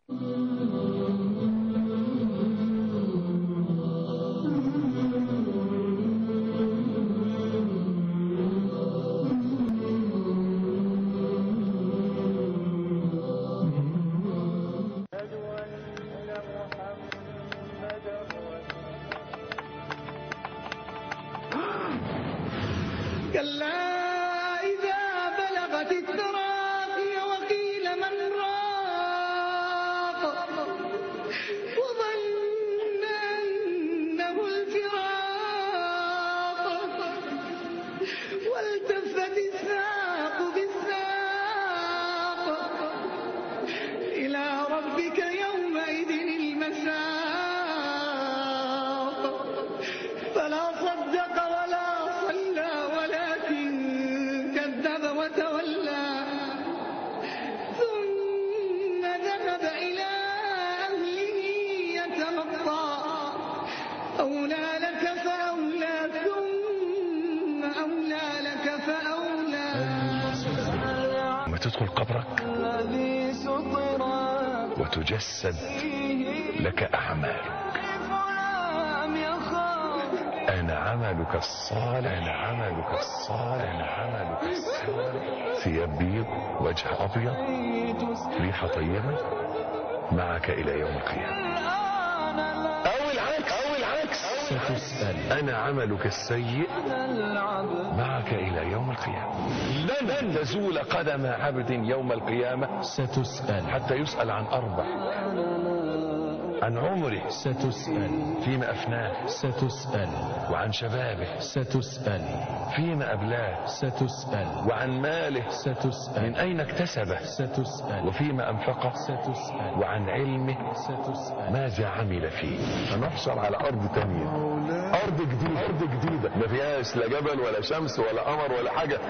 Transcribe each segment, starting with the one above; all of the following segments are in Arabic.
كلا إذا بلغت التراقي وقيل من راق وظن أنه الفراق والتفت الساق بالساق إلى ربك يومئذ المساق فلا صدق ولا صلى ولكن كذب وتولى ثم ذهب إلى أهله يتمطى أولى لك فأولى ثم أولى لك فأولى. لما تدخل قبرك وتجسد لك أعمالك، أنا عملك الصالح، أنا عملك الصالح، أنا عملك الصالح. ثياب بيض، وجه أبيض، ريحة طيبة، معك إلى يوم القيامة. أو العكس ستسأل، أنا عملك السيء معك إلى يوم القيامة. لن تزول قدم عبد يوم القيامة، ستسأل حتى يسأل عن أربع: عن عمره، ستسأل فيما أفناه، ستسأل وعن شبابه، ستسأل فيما أبلاه، ستسأل وعن ماله، ستسأل من أين اكتسبه، ستسأل وفيما أنفقه، ستسأل وعن علمه، ستسأل ماذا عمل فيه. هنحشر على أرض تانية، أرض جديدة ما فيهاش لا جبل ولا شمس ولا قمر ولا حاجة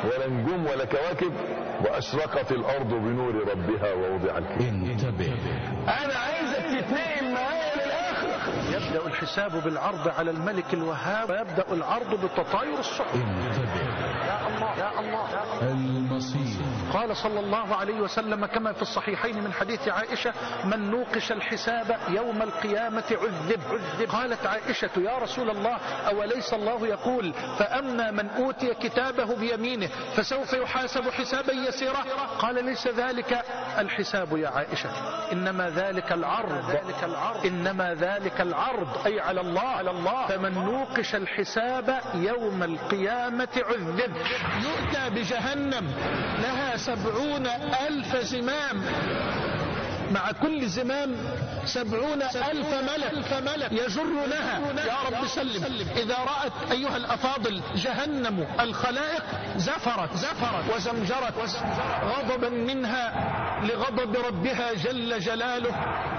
ولا نجوم ولا كواكب، وأشرقت الأرض بنور ربها ووضع الكتاب. انتبه، أنا عايزك تتنقل معايا للآخرة. يبدأ الحساب بالعرض على الملك الوهاب، ويبدأ العرض بالتطاير الصحف. انتبه، يا الله يا الله يا الله. المصير. قال صلى الله عليه وسلم كما في الصحيحين من حديث عائشة: من نوقش الحساب يوم القيامة عذب. قالت عائشة: يا رسول الله، أوليس الله يقول: فأما من أوتي كتابه بيمينه فسوف يحاسب حسابا يسيرا؟ قال: ليس ذلك الحساب يا عائشة، إنما ذلك العرض، إنما ذلك العرض أي على الله. فمن نوقش الحساب يوم القيامة عذب. يؤتى بجهنم لها 70,000 زمام، مع كل زمام 70,000 ملك يجرونها. يا رب سلم. إذا رأت أيها الأفاضل جهنم الخلائق زفرت وزمجرت غضبا منها لغضب ربها جل جلاله،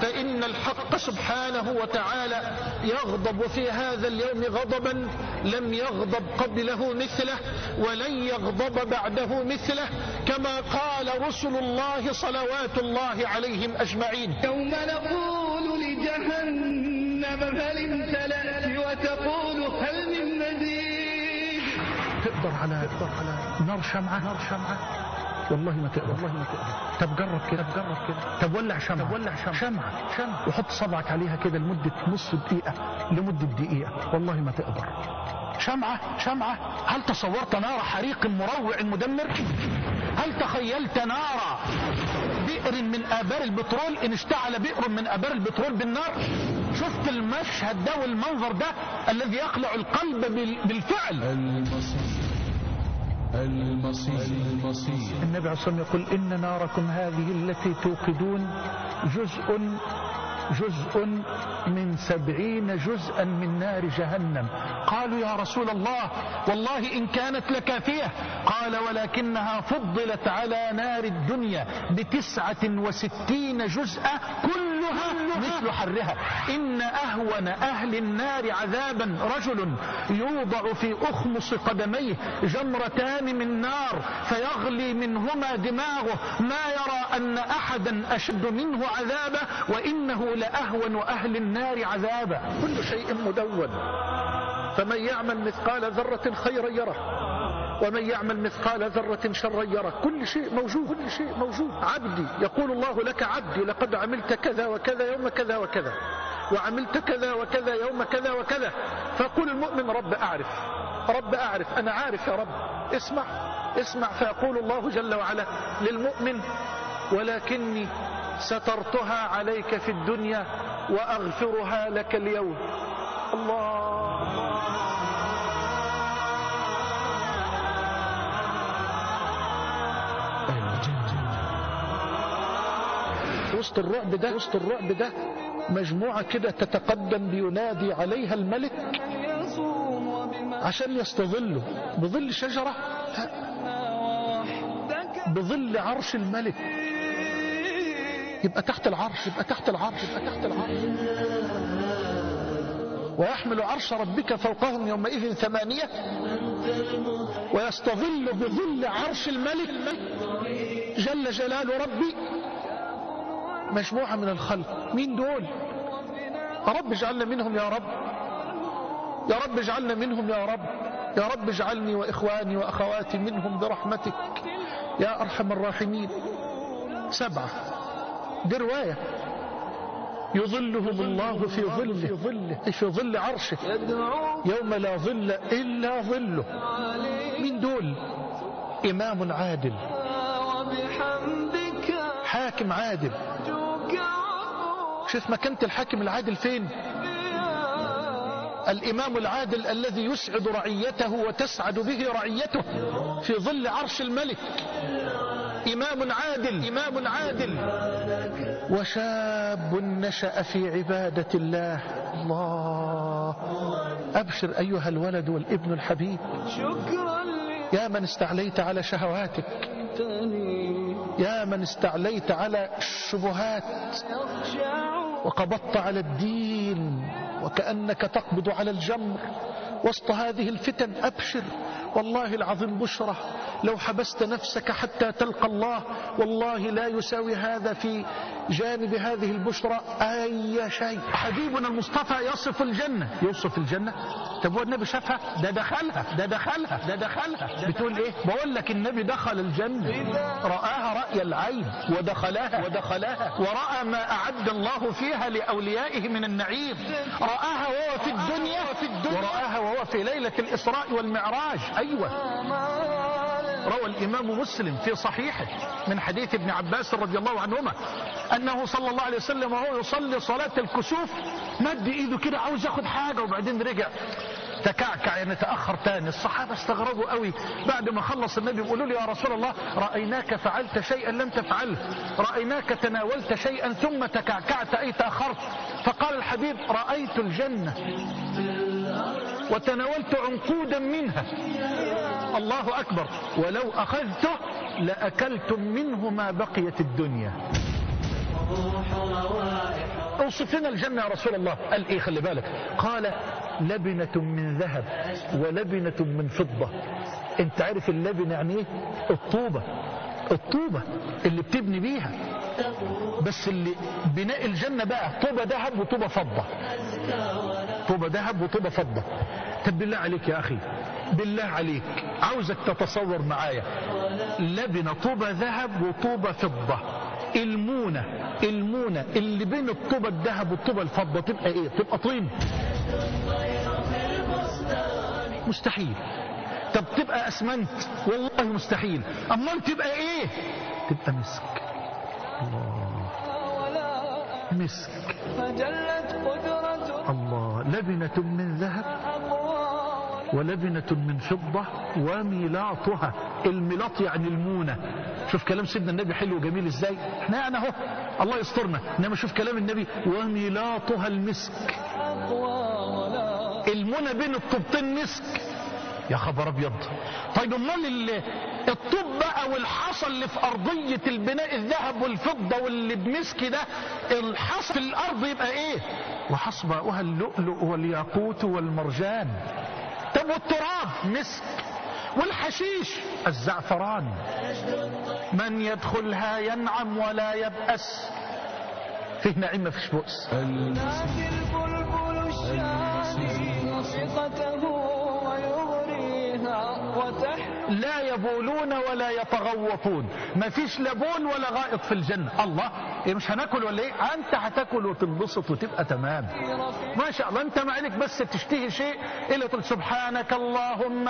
فإن الحق سبحانه وتعالى يغضب في هذا اليوم غضبا لم يغضب قبله مثله ولن يغضب بعده مثله، كما قال رسل الله صلوات الله عليهم أجمعين: يوم نقول لجهنم هل امتلأت وتقول هل من مزيد. تقدر على نار شمعة؟ والله ما تقدر. طب جرب كده. طب ولع شمعة وحط صبعك عليها كده لمدة نص دقيقة لمدة دقيقة، والله ما تقدر. شمعة. هل تصورت نار حريق مروع مدمر؟ هل تخيلت نار بئر من آبار البترول إن اشتعل بئر من آبار البترول بالنار؟ شفت المشهد ده والمنظر ده الذي يقلع القلب بالفعل. المصير. النبي عليه الصلاة والسلام يقول: إن ناركم هذه التي توقدون جزء من 70 جزءا من نار جهنم. قالوا: يا رسول الله، والله إن كانت لكافية. قال: ولكنها فضلت على نار الدنيا ب69 جزءا كلها مثل حرها. إن أهون أهل النار عذابا رجل يوضع في أخمص قدميه جمرتان من نار فيغلي منهما دماغه، ما يرى أن أحدا أشد منه عذابا، وإنه لأهون أهل النار عذابا. كل شيء مدون، فمن يعمل مثقال ذرة خيرا يره ومن يعمل مثقال ذرة شرا يره. كل شيء موجود، كل شيء موجود. عبدي، يقول الله لك عبدي لقد عملت كذا وكذا يوم كذا وكذا، وعملت كذا وكذا يوم كذا وكذا. فيقول المؤمن رب أعرف، رب أعرف، أنا عارف يا رب، اسمع اسمع. فيقول الله جل وعلا للمؤمن ولكني سترتها عليك في الدنيا وأغفرها لك اليوم. الله. وسط الرعب ده مجموعة كده تتقدم بينادي عليها الملك عشان يستظلوا بظل شجرة، بظل عرش الملك. يبقى تحت العرش، يبقى تحت العرش، يبقى تحت العرش. ويحمل عرش ربك فوقهم يومئذ 8 ويستظل بظل عرش الملك جل جلال ربي مجموعة من الخلق. مين دول؟ يا رب اجعلنا منهم يا رب، يا رب اجعلنا منهم يا رب، يا رب اجعلني وإخواني وأخواتي منهم برحمتك يا أرحم الراحمين. 7 دي رواية. يظلهم الله في ظله، في ظل عرشه يوم لا ظل إلا ظله. من دول؟ إمام عادل، حاكم عادل. شوف مكانة الحاكم العادل فين؟ الإمام العادل الذي يسعد رعيته وتسعد به رعيته في ظل عرش الملك. إمام عادل، إمام عادل. وشاب نشأ في عبادة الله. الله. أبشر أيها الولد والابن الحبيب، يا من استعليت على شهواتك، يا من استعليت على الشبهات وقبضت على الدين وكأنك تقبض على الجمر وسط هذه الفتن. أبشر، والله العظيم بشرة. لو حبست نفسك حتى تلقى الله والله لا يساوي هذا في جانب هذه البشرة أي شيء. حبيبنا المصطفى يصف الجنة، يوصف الجنة. طب هو النبي شافها؟ ده دخلها، ده دخلها، ده دخلها. بتقول ايه؟ بقول لك النبي دخل الجنة، رآها رأي العين ودخلها ورأى ما أعد الله فيها لأوليائه من النعيم. رآها وهو في الدنيا ورآها وهو في ليلة الإسراء والمعراج. أيوة. روى الإمام مسلم في صحيحه من حديث ابن عباس رضي الله عنهما أنه صلى الله عليه وسلم وهو يصلي صلاة الكسوف مد إيده كده عاوز ياخد حاجة وبعدين رجع تكعكع، يعني تأخر تاني. الصحابة استغربوا قوي. بعد ما خلص النبي بيقولوا له يا رسول الله رأيناك فعلت شيئا لم تفعله، رأيناك تناولت شيئا ثم تكعكعت أي تأخرت. فقال الحبيب رأيت الجنة وتناولت عنقودا منها. الله أكبر. ولو أخذته لأكلتم منه ما بقيت الدنيا. اوصف لنا الجنة يا رسول الله. قال ايه؟ خلي بالك. قال لبنة من ذهب ولبنة من فضة. انت عارف اللبنة يعني ايه؟ الطوبة، الطوبة اللي بتبني بيها. بس اللي بناء الجنة بقى طوبة ذهب وطوبة فضة، طوبة ذهب وطوبة فضة. طب بالله عليك يا أخي، بالله عليك عاوزك تتصور معايا لبنة طوبة ذهب وطوبة فضة. المونة اللي بين الطوبة الذهب والطوبة الفضة تبقى ايه؟ تبقى طين؟ مستحيل. طب تبقى اسمنت؟ والله مستحيل. امال تبقى ايه؟ تبقى مسك. الله، مسك. الله. لبنة من ذهب ولبنة من فضة وميلاطها. الميلاط يعني المونة. شوف كلام سيدنا النبي حلو وجميل ازاي. احنا يعني اهو الله يسترنا، انما شوف كلام النبي وميلاطها المسك. المونة بين الطوبتين مسك. يا خبر ابيض. طيب امال الطوب بقى والحصى اللي في ارضية البناء الذهب والفضة واللي بمسك ده، الحصى في الارض يبقى ايه؟ وحصباؤها اللؤلؤ والياقوت والمرجان. طب والتراب؟ مسك. والحشيش؟ الزعفران. من يدخلها ينعم ولا يبأس. فيه نعيم ما فيش بؤس. نادي البلبل الشادي نصيقته ويغريها وتحت لا يبولون ولا يتغوطون. ما فيش لا بول ولا غائط في الجنة. الله، إيه مش هناكل ولا ايه؟ انت هتاكل وتنبسط وتبقى تمام ما شاء الله. انت ما عليك بس تشتهي شيء الا تقول سبحانك اللهم،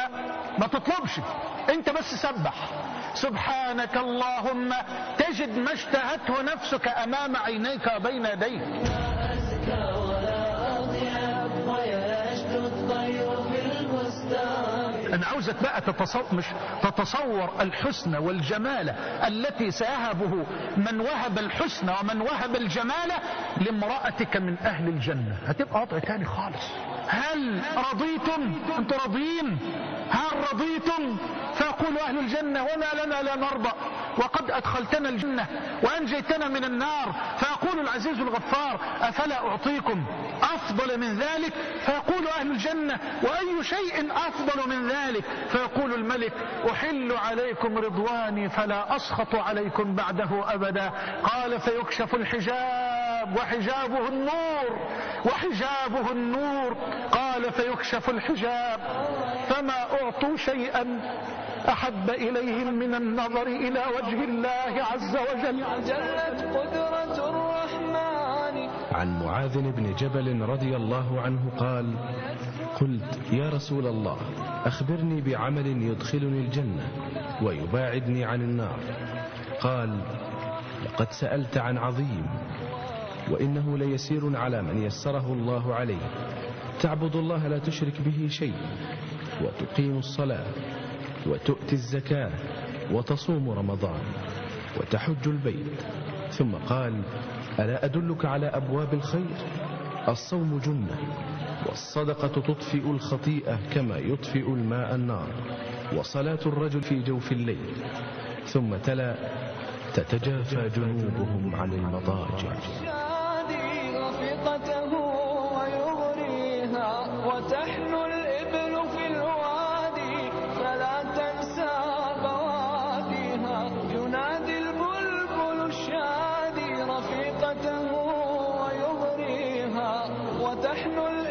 ما تطلبش، انت بس سبح سبحانك اللهم تجد ما اشتهته نفسك امام عينيك وبين يديك. أنا عاوزك بقى تتصور الحسن والجمال التي سيهبه من وهب الحسن ومن وهب الجمال لامرأتك من أهل الجنة. هتبقى وضع تاني خالص. هل رضيتم؟ أنتم راضيين؟ هل رضيتم؟ فيقول أهل الجنة وما لنا لا نرضى وقد أدخلتنا الجنة وأنجيتنا من النار. فيقول العزيز الغفار أفلا أعطيكم أفضل من ذلك؟ فيقول أهل الجنة وأي شيء أفضل من ذلك؟ فيقول الملك أحل عليكم رضواني فلا أسخط عليكم بعده أبدا. قال فيكشف الحجاب وحجابه النور وحجابه النور. قال فيكشف الحجاب فما أعطوا شيئا أحب إليهم من النظر إلى وجه الله عز وجل. جلت قدرة الرحمن. عن معاذ بن جبل رضي الله عنه قال قلت يا رسول الله أخبرني بعمل يدخلني الجنة ويباعدني عن النار. قال لقد سألت عن عظيم وإنه ليسير على من يسره الله عليه. تعبد الله لا تشرك به شيء وتقيم الصلاة وتؤتي الزكاة وتصوم رمضان وتحج البيت. ثم قال ألا أدلك على أبواب الخير؟ الصوم جنة والصدقة تطفئ الخطيئة كما يطفئ الماء النار وصلاة الرجل في جوف الليل. ثم تلا تتجافى جنوبهم عن المضاجع. شادي رفيقته ويغريها وتحنو الإبل في الوادي فلا تنسى بواديها. ينادي البلبل الشادي رفيقته ويغريها وتحنو الإبل